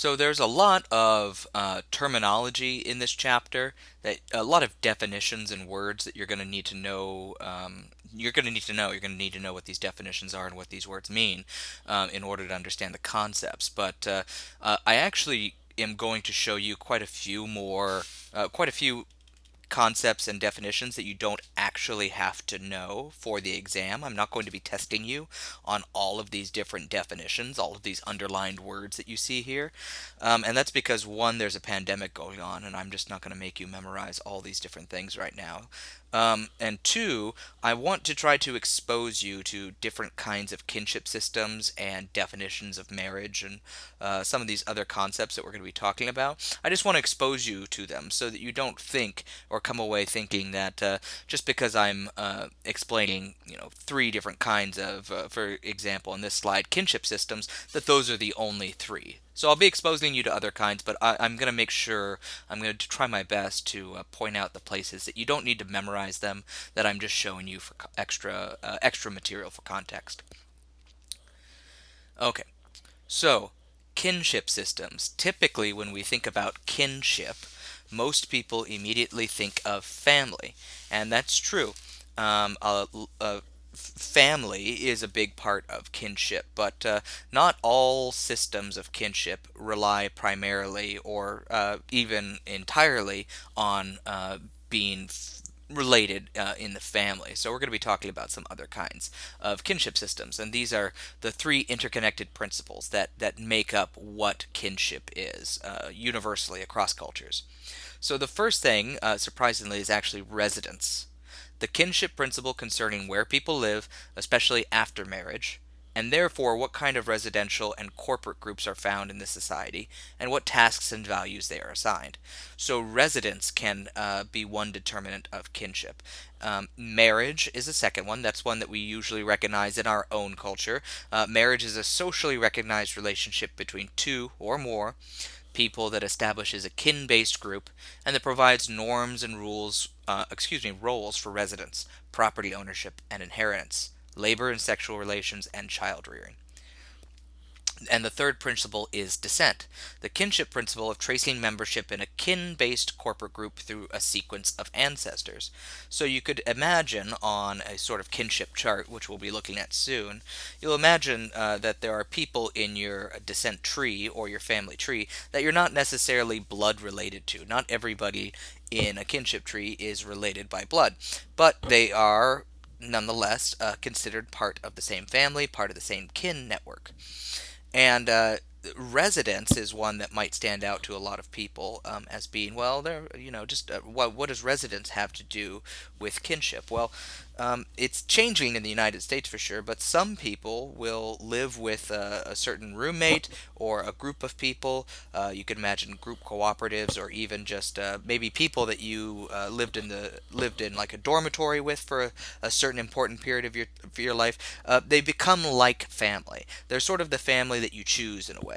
So there's a lot of terminology in this chapter, that a lot of definitions and words that you're going to need to know. You're going to need to know. You're going to need to know what these definitions are and what these words mean in order to understand the concepts. But I actually am going to show you quite a few concepts and definitions that you don't actually have to know for the exam. I'm not going to be testing you on all of these different definitions, all of these underlined words that you see here. And that's because, one, there's a pandemic going on, and I'm just not going to make you memorize all these different things right now. And two, I want to try to expose you to different kinds of kinship systems and definitions of marriage and some of these other concepts that we're going to be talking about. I just want to expose you to them so that you don't think or come away thinking that just because I'm explaining, three different kinds of, for example, in this slide, kinship systems, that those are the only three. So I'll be exposing you to other kinds, but I'm going to make sure, I'm going to try my best to point out the places that you don't need to memorize them, that I'm just showing you for extra material for context. Okay, so kinship systems. Typically, when we think about kinship, most people immediately think of family, and that's true. Um, a, a family is a big part of kinship, but not all systems of kinship rely primarily or even entirely on being related in the family. So we're going to be talking about some other kinds of kinship systems, and these are the three interconnected principles that make up what kinship is universally across cultures. So the first thing, surprisingly, is actually residence. The kinship principle concerning where people live, especially after marriage, and therefore what kind of residential and corporate groups are found in the society, and what tasks and values they are assigned. So residence can be one determinant of kinship. Marriage is a second one. That's one that we usually recognize in our own culture. Marriage is a socially recognized relationship between two or more people that establishes a kin-based group and that provides norms and roles for residence, property ownership and inheritance, labor and sexual relations, and child rearing. And the third principle is descent, the kinship principle of tracing membership in a kin based corporate group through a sequence of ancestors. So you could imagine on a sort of kinship chart, which we'll be looking at soon, you'll imagine that there are people in your descent tree or your family tree that you're not necessarily blood related to. Not everybody in a kinship tree is related by blood, but they are nonetheless considered part of the same family, part of the same kin network. And residence is one that might stand out to a lot of people as being, well, they're, just what does residence have to do with kinship? Well, it's changing in the United States for sure, but some people will live with a certain roommate or a group of people. You could imagine group cooperatives, or even just maybe people that you lived in like a dormitory with for a certain important period of your life. They become like family. They're sort of the family that you choose in a way.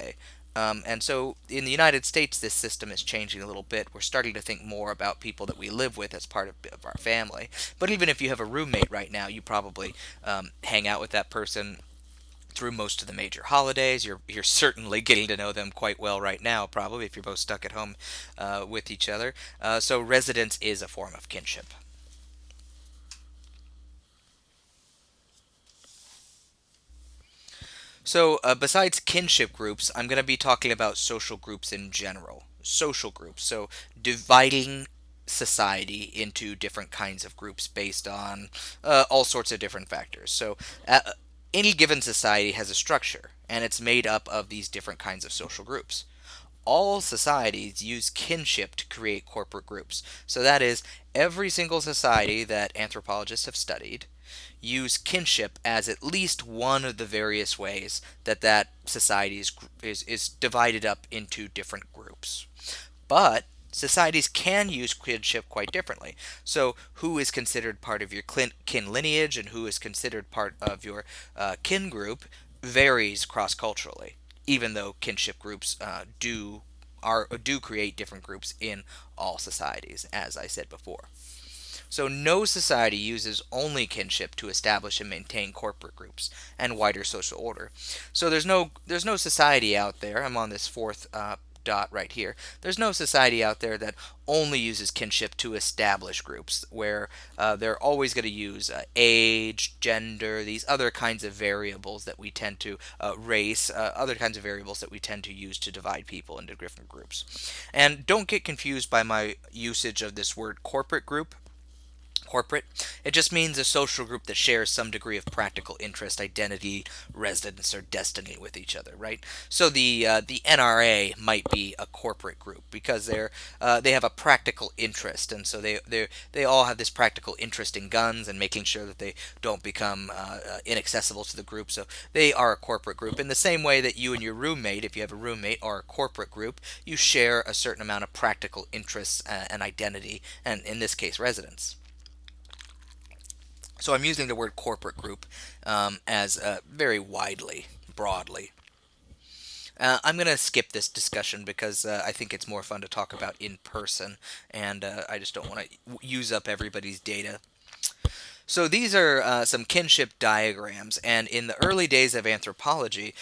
And so in the United States, this system is changing a little bit. We're starting to think more about people that we live with as part of our family. But even if you have a roommate right now, you probably hang out with that person through most of the major holidays. You're certainly getting to know them quite well right now, probably, if you're both stuck at home with each other. So residence is a form of kinship. So, besides kinship groups, I'm going to be talking about social groups in general. Social groups. So, dividing society into different kinds of groups based on all sorts of different factors. So, any given society has a structure, and it's made up of these different kinds of social groups. All societies use kinship to create corporate groups. So, that is, every single society that anthropologists have studied use kinship as at least one of the various ways that society is divided up into different groups. But societies can use kinship quite differently. So, who is considered part of your kin lineage and who is considered part of your kin group varies cross culturally, even though kinship groups do create different groups in all societies, as I said before. So no society uses only kinship to establish and maintain corporate groups and wider social order. So there's no society out there. I'm on this fourth dot right here. There's no society out there that only uses kinship to establish groups, where they're always going to use age, gender, these other kinds of variables that we tend to race, other kinds of variables that we tend to use to divide people into different groups. And don't get confused by my usage of this word corporate group. Corporate. It just means a social group that shares some degree of practical interest, identity, residence, or destiny with each other, right? So the NRA might be a corporate group because they have a practical interest, and so they all have this practical interest in guns and making sure that they don't become inaccessible to the group. So they are a corporate group in the same way that you and your roommate, if you have a roommate, are a corporate group. You share a certain amount of practical interests and identity, and in this case, residence. So I'm using the word corporate group as very widely, broadly. I'm going to skip this discussion because I think it's more fun to talk about in person, and I just don't want to use up everybody's data. So these are some kinship diagrams, and in the early days of anthropology,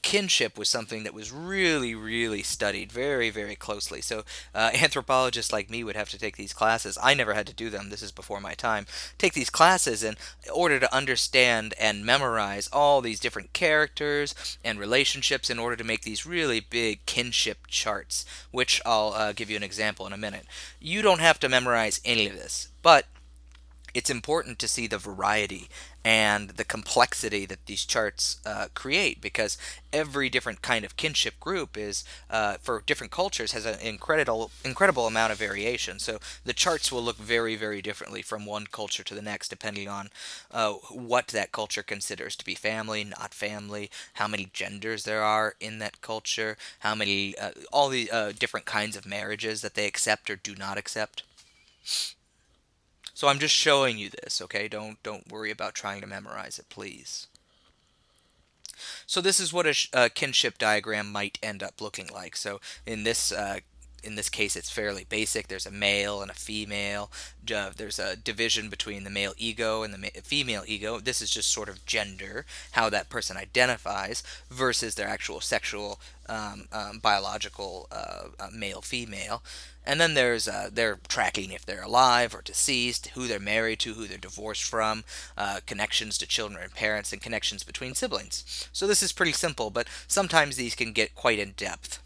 kinship was something that was really, really studied very, very closely. So anthropologists like me would have to take these classes. I never had to do them. This is before my time. Take these classes in order to understand and memorize all these different characters and relationships in order to make these really big kinship charts, which I'll give you an example in a minute. You don't have to memorize any of this, but it's important to see the variety and the complexity that these charts create, because every different kind of kinship group is for different cultures has an incredible amount of variation. So the charts will look very, very differently from one culture to the next, depending on what that culture considers to be family, not family, how many genders there are in that culture, how many all the different kinds of marriages that they accept or do not accept. So I'm just showing you this, okay? Don't worry about trying to memorize it, please. So this is what a kinship diagram might end up looking like. So in this case, it's fairly basic. There's a male and a female. There's a division between the male ego and the female ego. This is just sort of gender, how that person identifies, versus their actual sexual, biological male female. And then there's they're tracking if they're alive or deceased, who they're married to, who they're divorced from, connections to children and parents, and connections between siblings. So this is pretty simple, but sometimes these can get quite in depth.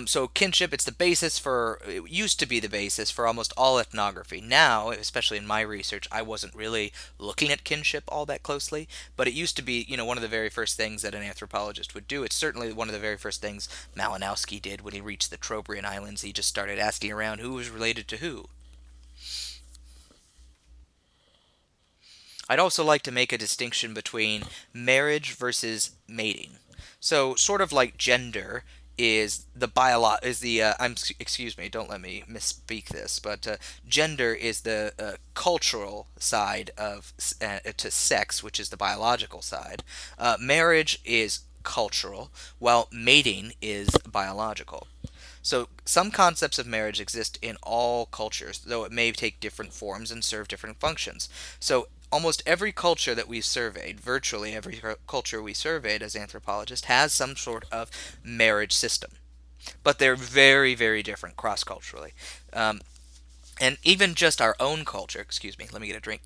So kinship, it's the basis for, it used to be the basis for almost all ethnography. Now, especially in my research, I wasn't really looking at kinship all that closely, but it used to be, one of the very first things that an anthropologist would do. It's certainly one of the very first things Malinowski did when he reached the Trobriand Islands. He just started asking around who was related to who. I'd also like to make a distinction between marriage versus mating. So, sort of like gender is the excuse me, don't let me misspeak this, but gender is the cultural side of to sex, which is the biological side. Marriage is cultural, while mating is biological. So, some concepts of marriage exist in all cultures, though it may take different forms and serve different functions. So, almost every culture that we've surveyed, virtually every culture we surveyed as anthropologists, has some sort of marriage system. But they're very, very different cross culturally. Um, and even just our own culture, excuse me, let me get a drink.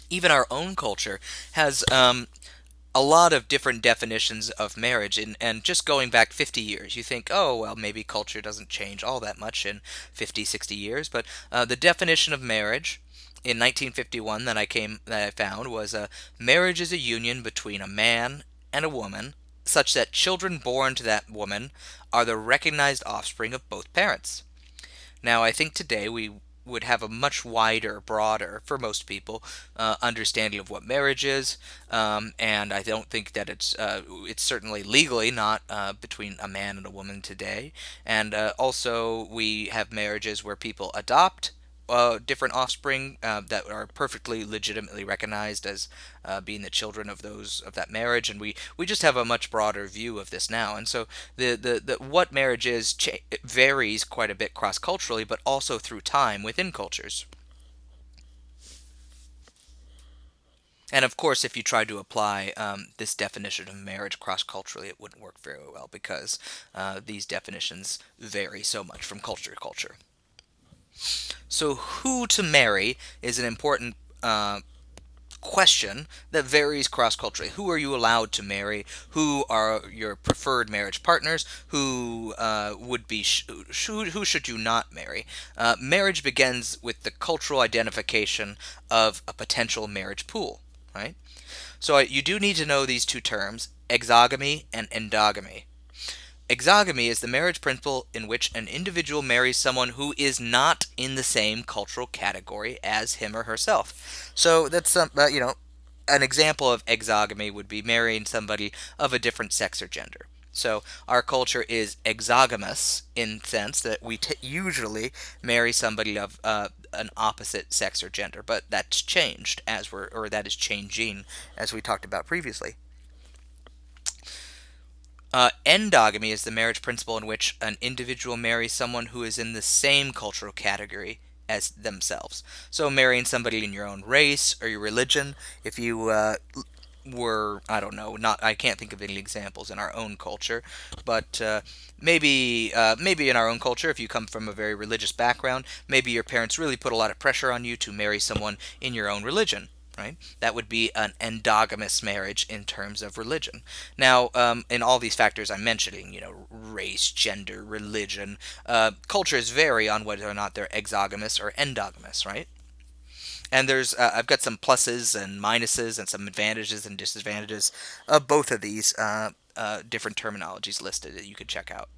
Even our own culture has a lot of different definitions of marriage, and just going back 50 years, you think, oh well, maybe culture doesn't change all that much in 50, 60 years, but the definition of marriage in 1951 that I found was marriage is a union between a man and a woman, such that children born to that woman are the recognized offspring of both parents. Now, I think today we would have a much wider, broader, for most people, understanding of what marriage is, and I don't think that it's certainly legally not between a man and a woman today. And also, we have marriages where people adopt. different offspring that are perfectly legitimately recognized as being the children of those of that marriage, and we just have a much broader view of this now. And so the what marriage is it varies quite a bit cross culturally, but also through time within cultures. And of course, if you tried to apply this definition of marriage cross culturally, it wouldn't work very well because these definitions vary so much from culture to culture. So, who to marry is an important question that varies cross culturally. Who are you allowed to marry? Who are your preferred marriage partners? Who would be who should you not marry? Marriage begins with the cultural identification of a potential marriage pool, right? So you do need to know these two terms, exogamy and endogamy. Exogamy is the marriage principle in which an individual marries someone who is not in the same cultural category as him or herself. So that's an example of exogamy would be marrying somebody of a different sex or gender. So our culture is exogamous in sense that we usually marry somebody of an opposite sex or gender, but that's changed or that is changing as we talked about previously. Endogamy is the marriage principle in which an individual marries someone who is in the same cultural category as themselves. So, marrying somebody in your own race or your religion, if you were, I don't know, not I can't think of any examples in our own culture, but maybe in our own culture, if you come from a very religious background, maybe your parents really put a lot of pressure on you to marry someone in your own religion. Right? That would be an endogamous marriage in terms of religion. Now, in all these factors I'm mentioning, race, gender, religion, cultures vary on whether or not they're exogamous or endogamous, right? And I've got some pluses and minuses and some advantages and disadvantages of both of these different terminologies listed that you could check out.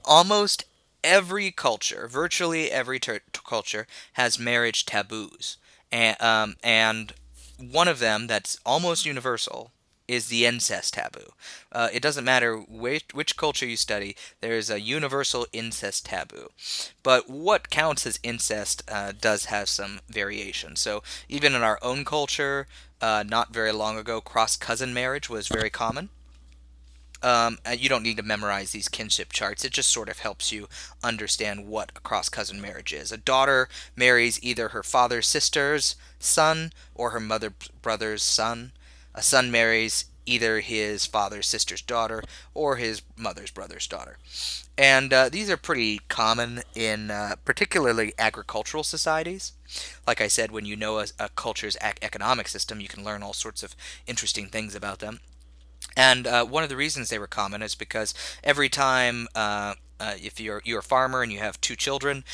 Almost every culture, virtually every culture, has marriage taboos, and one of them that's almost universal is the incest taboo. It doesn't matter which culture you study, there is a universal incest taboo. But what counts as incest does have some variation. So even in our own culture, not very long ago, cross cousin marriage was very common. You don't need to memorize these kinship charts. It just sort of helps you understand what a cross cousin marriage is. A daughter marries either her father's sister's son or her mother brother's son. A son marries either his father's sister's daughter or his mother's brother's daughter. And these are pretty common in particularly agricultural societies. Like I said, when you know a culture's economic system, you can learn all sorts of interesting things about them. And one of the reasons they were common is because every time, if you're a farmer and you have two children,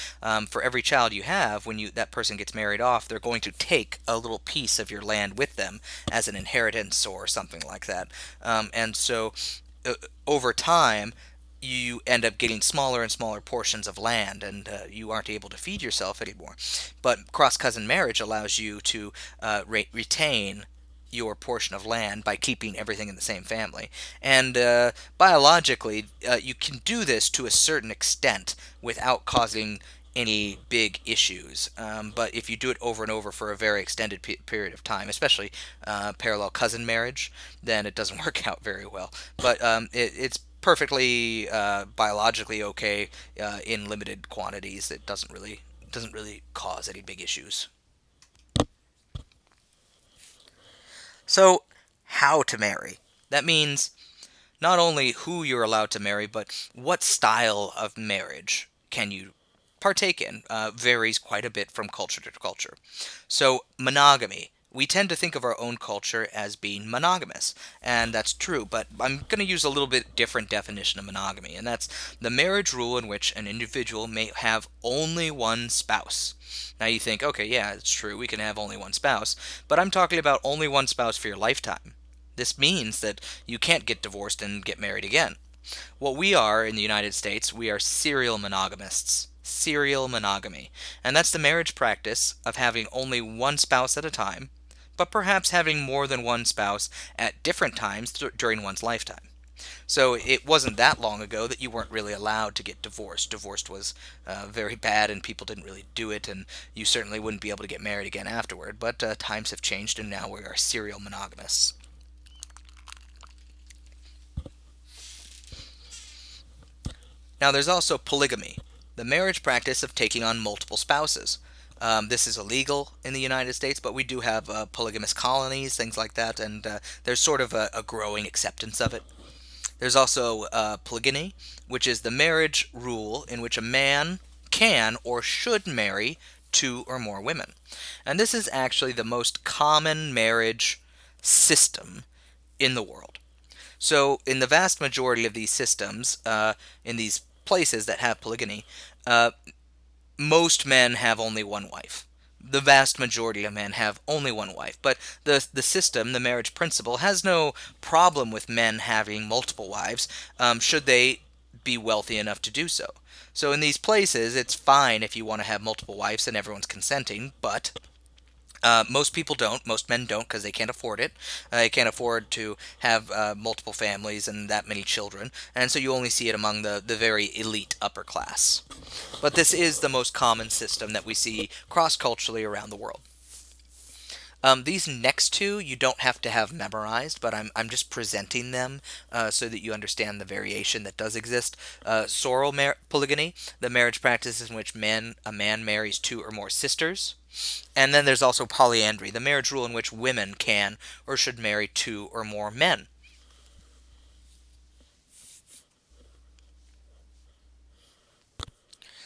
for every child you have, when that person gets married off, they're going to take a little piece of your land with them as an inheritance or something like that. And so, uh, over time, you end up getting smaller and smaller portions of land, and you aren't able to feed yourself anymore. But cross cousin marriage allows you to retain your portion of land by keeping everything in the same family. And biologically, you can do this to a certain extent without causing any big issues. But if you do it over and over for a very extended period of time, especially parallel cousin marriage, then it doesn't work out very well. But it's perfectly biologically okay in limited quantities. It doesn't really cause any big issues. So, how to marry? That means not only who you're allowed to marry, but what style of marriage can you partake in varies quite a bit from culture to culture. So, monogamy. We tend to think of our own culture as being monogamous, and that's true, but I'm going to use a little bit different definition of monogamy, and that's the marriage rule in which an individual may have only one spouse. Now you think, okay, yeah, it's true, we can have only one spouse, but I'm talking about only one spouse for your lifetime. This means that you can't get divorced and get married again. What we are in the United States, we are serial monogamists. Serial monogamy. And that's the marriage practice of having only one spouse at a time, but perhaps having more than one spouse at different times during one's lifetime. So it wasn't that long ago that you weren't really allowed to get divorced. Divorced was very bad, and people didn't really do it, and you certainly wouldn't be able to get married again afterward. But times have changed, and now we are serial monogamous. Now, there's also polygamy, the marriage practice of taking on multiple spouses. This is illegal in the United States, but we do have polygamous colonies, things like that, and there's sort of a growing acceptance of it. There's also polygyny, which is the marriage rule in which a man can or should marry two or more women. And this is actually the most common marriage system in the world. So, in the vast majority of these systems, in these places that have polygyny, uh, most men have only one wife. The vast majority of men have only one wife. But the system, the marriage principle, has no problem with men having multiple wives, should they be wealthy enough to do so. So in these places, it's fine if you want to have multiple wives and everyone's consenting, but most people don't. Most men don't because they can't afford it. They can't afford to have multiple families and that many children, and so you only see it among the very elite upper class. But this is the most common system that we see cross culturally around the world. These next two you don't have to have memorized, but I'm just presenting them so that you understand the variation that does exist. Polygyny, the marriage practice in which a man marries two or more sisters. And then there's also polyandry, the marriage rule in which women can or should marry two or more men.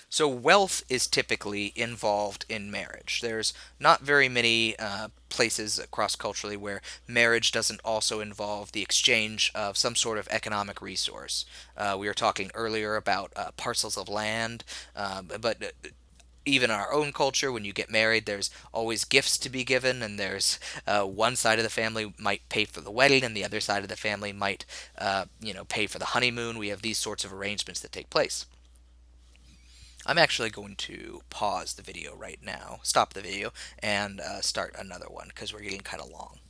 So wealth is typically involved in marriage. There's not very many places cross culturally where marriage doesn't also involve the exchange of some sort of economic resource. We were talking earlier about parcels of land, but even in our own culture, when you get married, there's always gifts to be given, and there's one side of the family might pay for the wedding, and the other side of the family might, pay for the honeymoon. We have these sorts of arrangements that take place. I'm actually going to pause the video right now, stop the video, and start another one because we're getting kind of long.